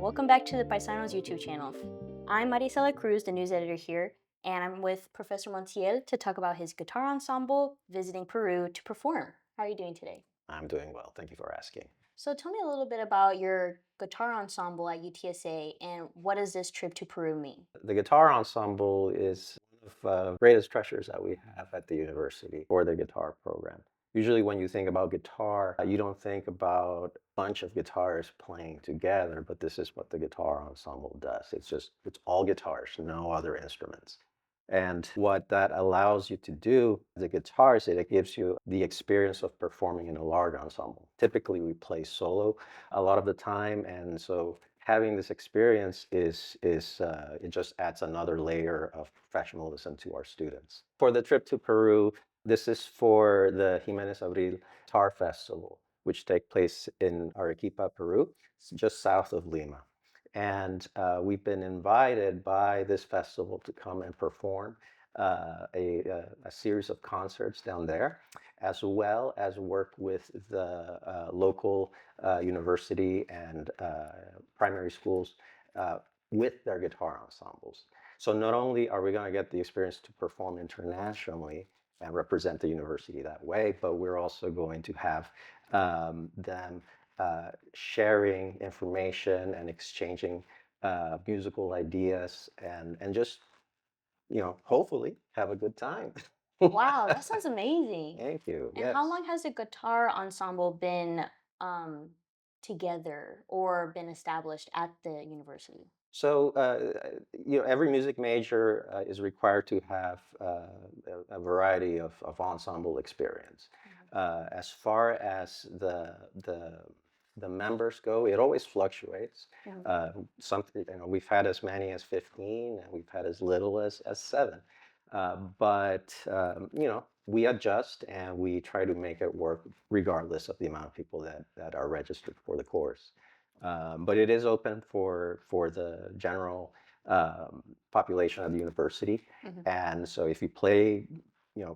Welcome back to the Paisano's YouTube channel. I'm Marisela Cruz, the news editor here, and I'm with Professor Montiel to talk about his guitar ensemble visiting Peru to perform. How are you doing today? I'm doing well. Thank you for asking. So tell me a little bit about your guitar ensemble at UTSA and what does this trip to Peru mean? The guitar ensemble is one of the greatest treasures that we have at the university for the guitar program. Usually, when you think about guitar, you don't think about a bunch of guitars playing together, but this is what the guitar ensemble does. It's all guitars, no other instruments. And what that allows you to do, the guitars, it gives you the experience of performing in a large ensemble. Typically, we play solo a lot of the time, and so having this experience is it just adds another layer of professionalism to our students. For the trip to Peru, this is for the Jimenez Abril Guitar Festival, which takes place in Arequipa, Peru, just south of Lima. And we've been invited by this festival to come and perform a series of concerts down there, as well as work with the local university and primary schools with their guitar ensembles. So not only are we going to get the experience to perform internationally and represent the university that way, but we're also going to have them sharing information and exchanging musical ideas and just, hopefully have a good time. Wow, that sounds amazing. Thank you. And how Yes. long has the guitar ensemble been um, together or been established at the university? So, every music major is required to have a variety of ensemble experience. As far as the members go, it always fluctuates. Mhm. Something, we've had as many as 15, and we've had as little as 7. But we adjust and we try to make it work regardless of the amount of people that are registered for the course. But it is open for the general population of the university. Mhm. And so if you play,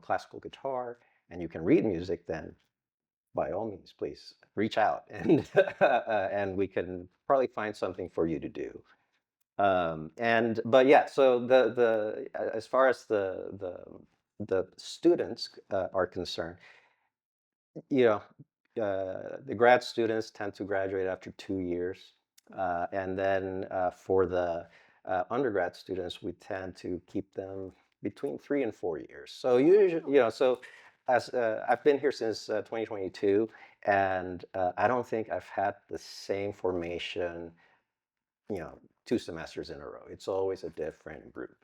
classical guitar and you can read music, then by all means, please reach out and and we can probably find something for you to do. And but yeah, so as far as the students are concerned, you know, the grad students tend to graduate after 2 years. And then for the undergrad students, we tend to keep them between 3 and 4 years. So usually, Oh. so as I've been here since 2022, and I don't think I've had the same formation, you know, 2 semesters in a row. It's always a different group.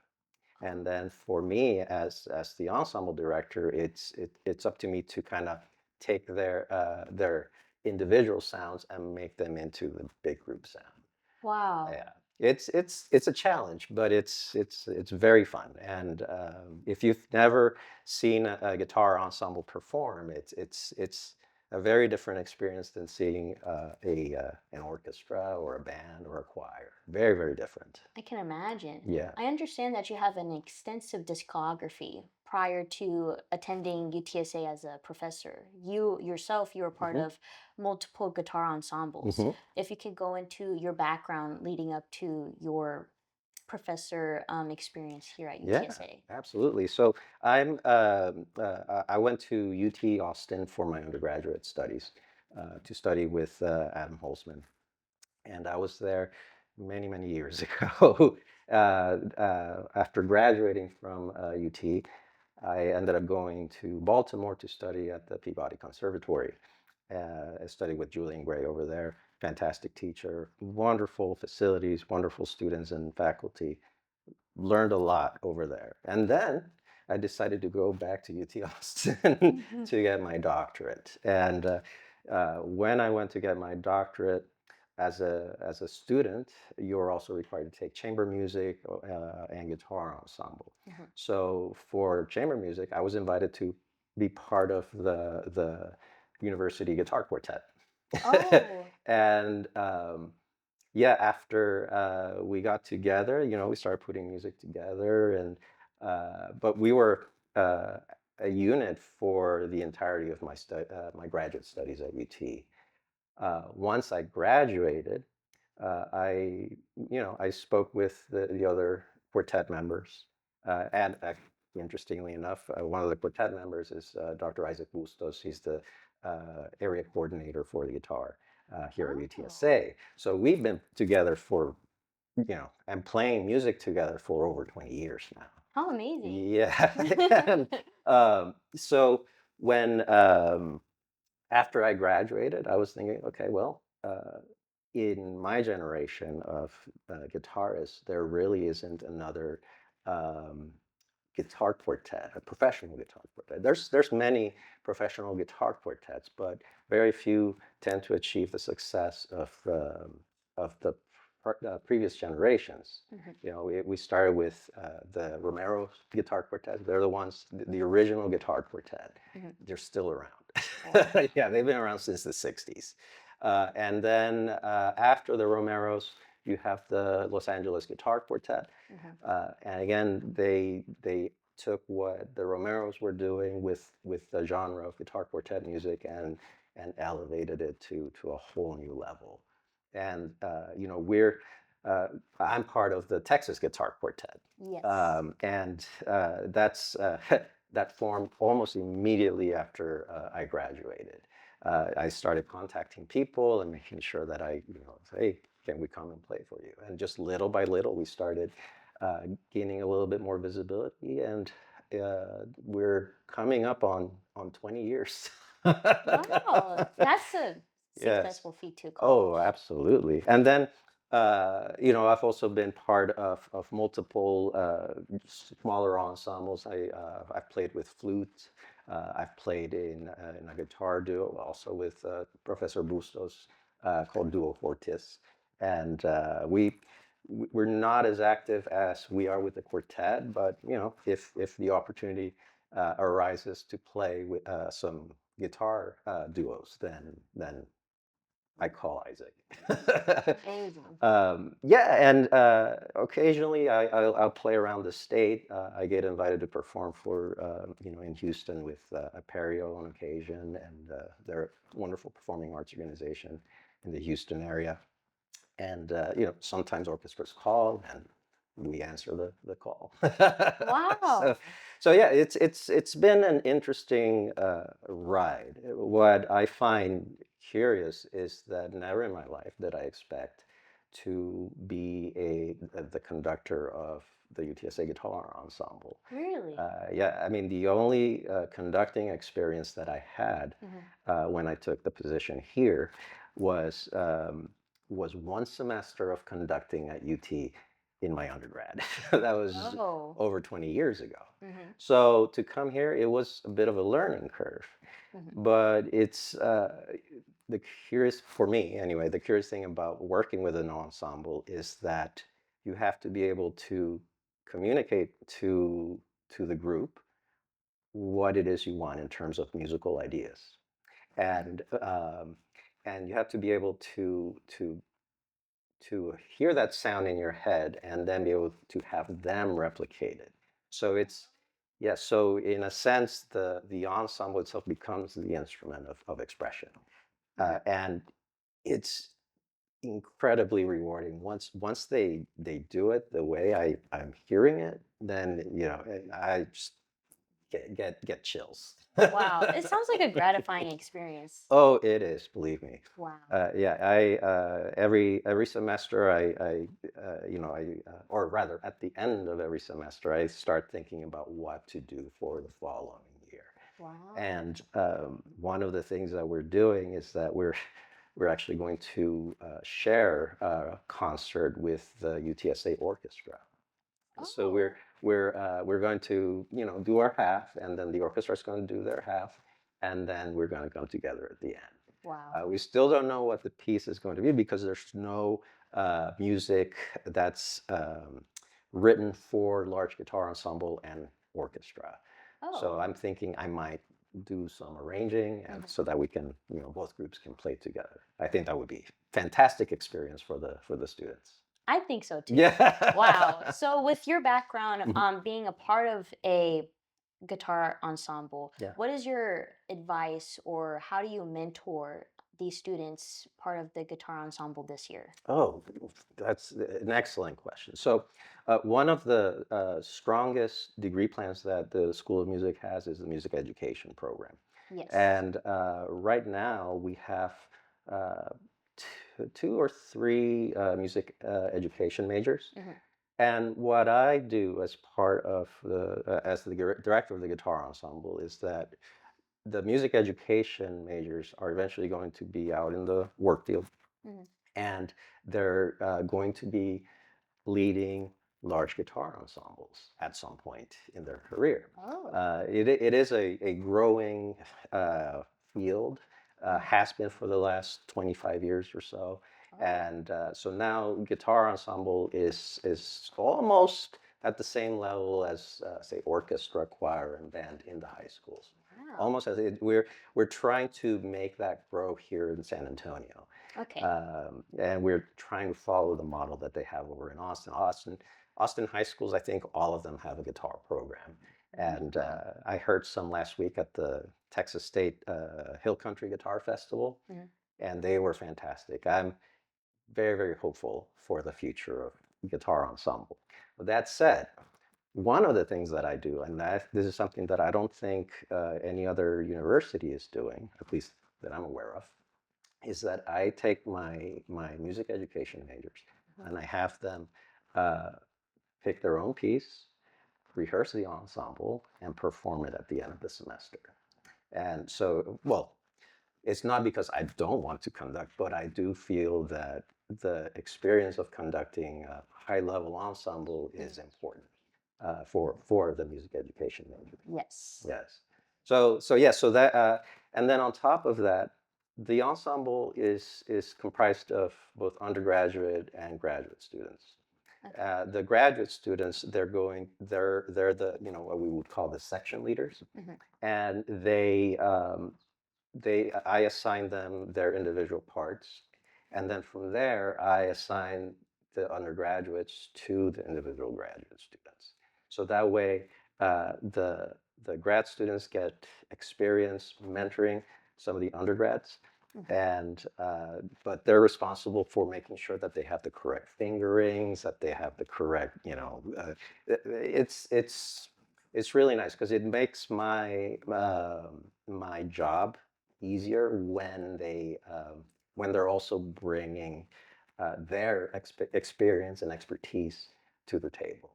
And then for me, as the ensemble director, it's up to me to kind of take their individual sounds and make them into the big group sound. Wow. Yeah, it's a challenge, but it's very fun. And if you've never seen a guitar ensemble perform, it's a very different experience than seeing an orchestra or a band or a choir. Very, very different. I can imagine. Yeah. I understand that you have an extensive discography prior to attending UTSA as a professor. You yourself, you were part hmm of multiple guitar ensembles. hmm If you could go into your background leading up to your professor experience here at Yeah, UTSA. absolutely. So I went to UT Austin for my undergraduate studies to study with Adam Holzman, and I was there many, many years ago. After graduating from UT, I ended up going to Baltimore to study at the Peabody Conservatory. I studied with Julian Gray over there. Fantastic teacher, wonderful facilities, wonderful students and faculty. Learned a lot over there. And then I decided to go back to UT Austin Mhm. to get my doctorate. And when I went to get my doctorate as a student, you're also required to take chamber music and guitar ensemble. Mhm. So for chamber music, I was invited to be part of the university guitar quartet. Oh. And yeah, after we got together, we started putting music together, and but we were a unit for the entirety of my graduate studies at UT. Once I graduated, I, I spoke with the other quartet members, and interestingly enough, one of the quartet members is Dr. Isaac Bustos. He's the area coordinator for the guitar here at Oh, UTSA. So we've been together for, and playing music together for over 20 years now. how amazing. Yeah. And, so when after I graduated, I was thinking, okay, well, in my generation of guitarists, there really isn't another um, guitar quartet, a professional guitar quartet. There's many professional guitar quartets, but very few tend to achieve the success of the previous generations. Mhm. We started with the Romero guitar quartet. They're the ones, the original guitar quartet. Mhm. They're still around. Wow. Yeah, they've been around since the 60s. And then after the Romeros, you have the Los Angeles Guitar Quartet. Mhm. And again, they took what the Romeros were doing with the genre of guitar quartet music and elevated it to a whole new level. And we're I'm part of the Texas Guitar Quartet, Yes. and that's that formed almost immediately after I graduated. I started contacting people and making sure that hey, can we come and play for you? And just little by little, we started gaining a little bit more visibility, and we're coming up on 20 years. Wow, that's a Yes. successful feat to Oh, accomplish. absolutely. And then, I've also been part of multiple smaller ensembles. I've played with flute. I've played in a guitar duo, also with Professor Bustos, called Duo Fortis. And we're not as active as we are with the quartet, but if the opportunity arises to play with some guitar duos, then I call Isaac. Amazing. Yeah, and occasionally I'll play around the state. I get invited to perform for, in Houston with Aperio on occasion, and they're a wonderful performing arts organization in the Houston area. And sometimes orchestras call, and we answer the call. so, Wow. so yeah, it's been an interesting ride. What I find curious is that never in my life did I expect to be the conductor of the UTSA Guitar Ensemble. Really? Yeah, I mean, the only conducting experience that I had Mhm. when I took the position here was was one semester of conducting at UT in my undergrad. That was Oh. over 20 years ago. Mhm. So to come here, it was a bit of a learning curve. Mhm. But it's the curious, for me anyway, the curious thing about working with an ensemble is that you have to be able to communicate to the group what it is you want in terms of musical ideas, Mhm. and you have to be able to hear that sound in your head and then be able to have them replicate it. So it's yeah. So in a sense, the ensemble itself becomes the instrument of expression, Mhm. and it's incredibly rewarding once they do it the way I'm hearing it. Then I just get chills. Wow, it sounds like a gratifying experience. Oh, it is, believe me. Wow. Yeah, I every semester or rather at the end of every semester, I start thinking about what to do for the following year. Wow. And one of the things that we're doing is that we're actually going to share a concert with the UTSA Orchestra. So Oh. we're going to do our half, and then the orchestra is going to do their half, and then we're going to come together at the end. Wow. We still don't know what the piece is going to be because there's no music that's written for large guitar ensemble and orchestra. So Oh. I'm thinking I might do some arranging, and Mhm. so that we can, both groups can play together. I think that would be fantastic experience for the students. I think so too. Wow. Yeah. So with your background, Mhm. being a part of a guitar ensemble, Yeah. what is your advice or how do you mentor these students part of the guitar ensemble this year? Oh, that's an excellent question. So, one of the strongest degree plans that the School of Music has is the music education program. Yes. And right now we have uh, two or three music education majors. Hmm. And what I do as part of as the director of the guitar ensemble is that the music education majors are eventually going to be out in the work field, Hmm. and they're going to be leading large guitar ensembles at some point in their career. Oh. It is a growing field, Mhm. has been for the last 25 years or so. Oh. And so now guitar ensemble is almost at the same level as, say, orchestra, choir, and band in the high schools. Wow. Almost as we're trying to make that grow here in San Antonio. Okay. And we're trying to follow the model that they have over in Austin. Austin high schools, I think all of them have a guitar program. And Wow. I heard some last week at the Texas State Hill Country Guitar Festival, Mhm. and they were fantastic. I'm very, very hopeful for the future of guitar ensemble. With that said, one of the things that I do, and this is something that I don't think any other university is doing, at least that I'm aware of, is that I take my music education majors Mhm. and I have them uh, pick their own piece, rehearse the ensemble, and perform it at the end of the semester. And so, well, it's not because I don't want to conduct, but I do feel that the experience of conducting a high level ensemble Mhm. is important for the music education major. Yes. Yes. So that and then on top of that, the ensemble is comprised of both undergraduate and graduate students. Okay. The graduate students, they're the, what we would call the section leaders, Hmm. and I assign them their individual parts, and then from there I assign the undergraduates to the individual graduate students. So that way, the grad students get experience mentoring some of the undergrads, Hmm. and but they're responsible for making sure that they have the correct fingerings, that they have the correct, it's really nice because it makes my job easier when they're also bringing their experience and expertise to the table.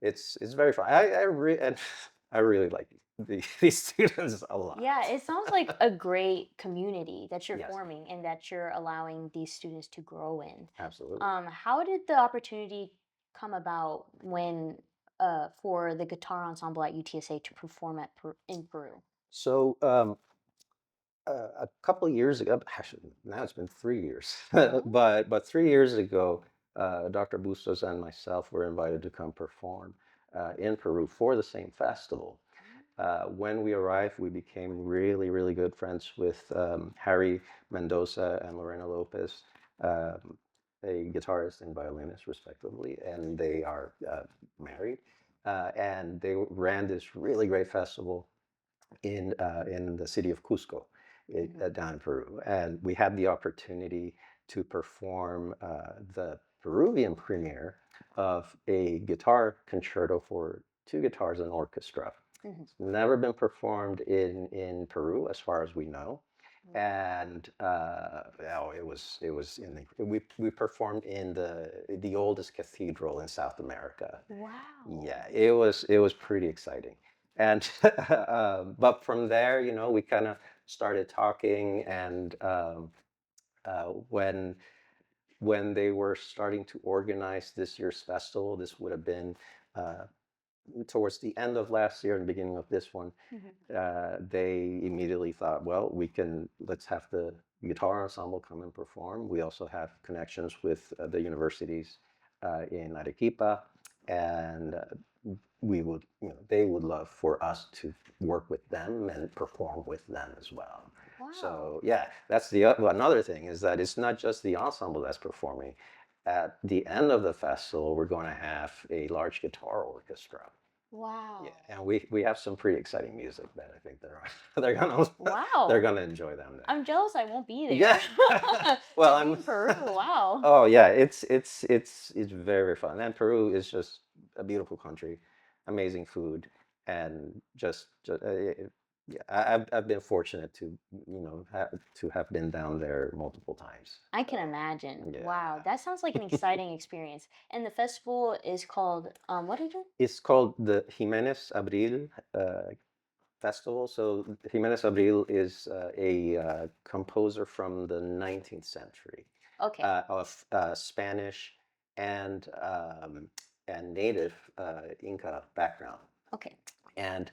It's very fun. And I really like these students a lot. Yeah, it sounds like a great community that you're Yes, forming and that you're allowing these students to grow in. absolutely. How did the opportunity come about when for the guitar ensemble at UTSA to perform in Peru? So a couple of years ago, actually, now it's been 3 years, Oh. but 3 years ago, Dr. Bustos and myself were invited to come perform in Peru for the same festival. When we arrived, we became really, really good friends with Harry Mendoza and Lorena Lopez, um, a guitarist and violinist, respectively, and they are married. And they ran this really great festival in the city of Cusco, Hmm. down in Peru, and we had the opportunity to perform the Peruvian premiere of a guitar concerto for two guitars and orchestra. Hmm. It's never been performed in Peru, as far as we know, Wow. and oh, it was we performed in the oldest cathedral in South America. Wow. Yeah, it was pretty exciting. And but from there, we kind of started talking, and when they were starting to organize this year's festival, this would have been uh, towards the end of last year and beginning of this one. Hmm. They immediately thought, well, let's have the guitar ensemble come and perform. We also have connections with the universities in Arequipa, and they would love for us to work with them and perform with them as well. Wow. So yeah, that's another thing is that it's not just the ensemble that's performing. At the end of the festival, we're going to have a large guitar orchestra. Wow. Yeah, and we have some pretty exciting music that I think they're gonna they're Wow. gonna enjoy them there. I'm jealous I won't be Yeah. there Well, to be I'm. in Peru. Wow. Oh yeah, it's very very fun. And Peru is just a beautiful country, amazing food, and just yeah. I've been fortunate to to have been down there multiple times. I can So imagine. Wow, yeah. that sounds like an exciting experience. And the festival is called what is it? It's called the Jimenez Abril festival. So Jimenez Abril is a composer from the 19th century Okay. of Spanish and native Inca background. Okay. And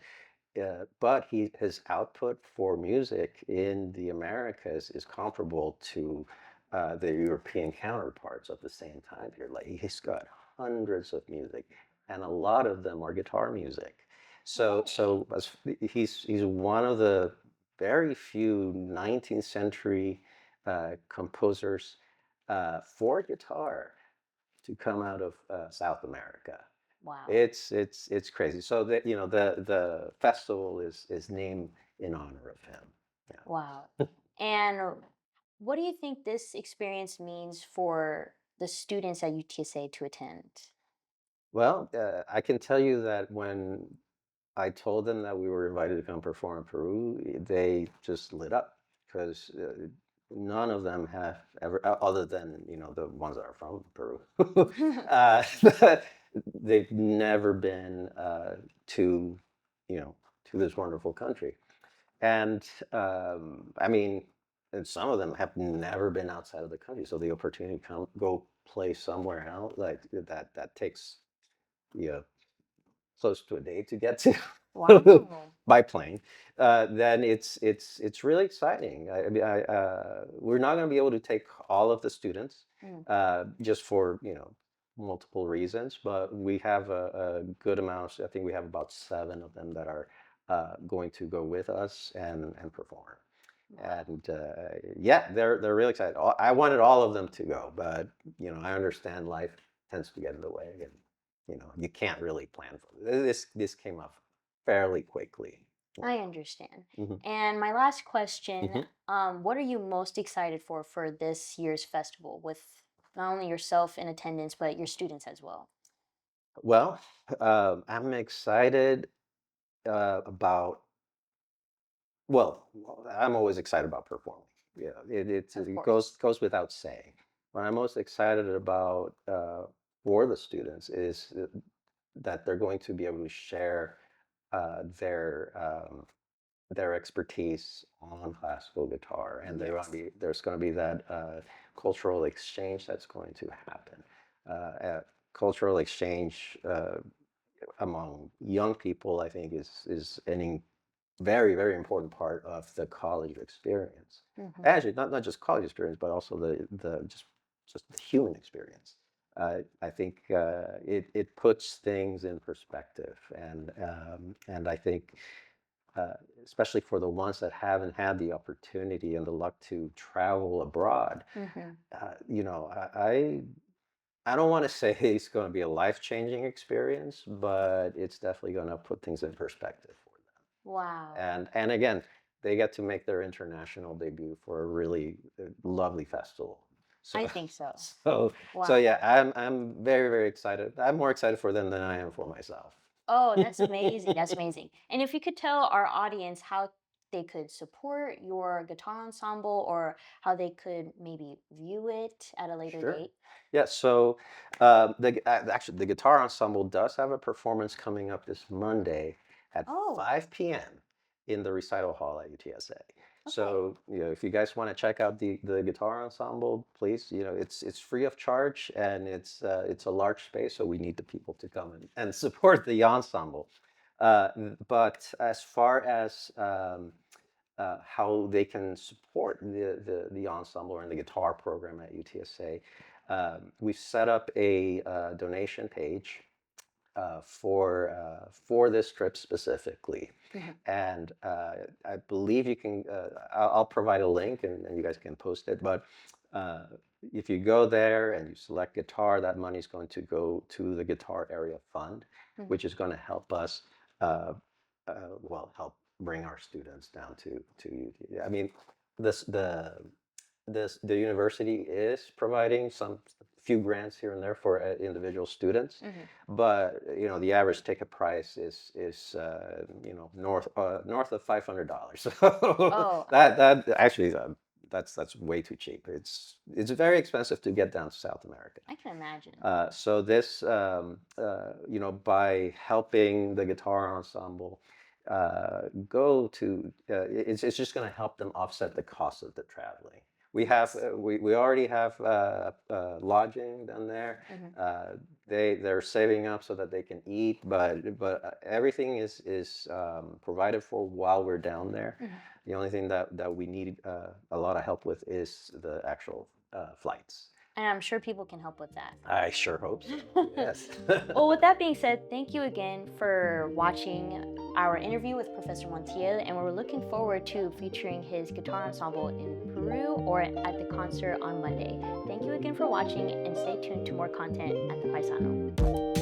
but his output for music in the Americas is comparable to the European counterparts of the same time period. Like he's got hundreds of music, and a lot of them are guitar music. So Oh. he's one of the very few 19th century composers for guitar to come out of South America. Wow. It's crazy. So that the festival is named in honor of him. Wow. And what do you think this experience means for the students at UTSA to attend? Well, I can tell you that when I told them that we were invited to come perform in Peru, they just lit up because none of them have ever, other than the ones that are from Peru, uh, they've never been to to this wonderful country. And I mean, and some of them have never been outside of the country, so the opportunity to come go play somewhere else like that takes you close to a day to get to Wow. by plane. Then it's really exciting. I mean, we're not going to be able to take all of the students Mm. just for multiple reasons, but we have a good amount. I think we have about 7 of them that are going to go with us and perform. Wow. And yeah, they're really excited. I wanted all of them to go, but I understand life tends to get in the way, and you can't really plan for this. This came up fairly quickly. I understand. Hmm. And my last question, Hmm. what are you most excited for this year's festival with not only yourself in attendance, but your students as well? Well, I'm excited about. Well, I'm always excited about performing. Yeah, Of it course. goes without saying. What I'm most excited about for the students is that they're going to be able to share uh, their um, their expertise on classical guitar, and Yes. there's going to be that cultural exchange that's going to happen. Cultural exchange among young people, I think, is an very very important part of the college experience. Hmm. Actually, not just college experience, but also the just the human experience. I think it puts things in perspective, and I think uh, especially for the ones that haven't had the opportunity and the luck to travel abroad, Hmm. I don't want to say it's going to be a life-changing experience, but it's definitely going to put things in perspective for them. Wow. And again, they get to make their international debut for a really lovely festival. So I think so. so Wow. yeah, I'm very very excited. I'm more excited for them than I am for myself. Oh, that's amazing. That's amazing. And if you could tell our audience how they could support your guitar ensemble or how they could maybe view it at a later Sure. date. Yeah. So actually, the guitar ensemble does have a performance coming up this Monday at Oh, 5 p.m. in the recital hall at UTSA. okay. So if you guys want to check out the guitar ensemble, please. It's free of charge, and it's a large space, so we need the people to come and support the ensemble. But as far as how they can support the ensemble and the guitar program at UTSA. We've set up a donation page for this trip specifically, Mhm. and I believe you can. I'll provide a link, and you guys can post it. But Uh, if you go there and you select guitar, that money is going to go to the Guitar Area Fund, which is going to help us, uh, help bring our students down to UT. I mean, this the university is providing some few grants here and there for individual students, but the average ticket price is north of $500. Oh, That actually that's way too cheap. It's very expensive to get down to South America. I can imagine. So this, by helping the guitar ensemble it's just going to help them offset the cost of the traveling. We already have lodging down there. They're saving up so that they can eat, but everything is provided for while we're down there. The only thing that we need a lot of help with is the actual flights. And I'm sure people can help with that. I sure hope so. Yes. Well, with that being said, thank you again for watching our interview with Professor Montiel, and we're looking forward to featuring his guitar ensemble in Peru or at the concert on Monday. Thank you again for watching, and stay tuned to more content at the Paisano.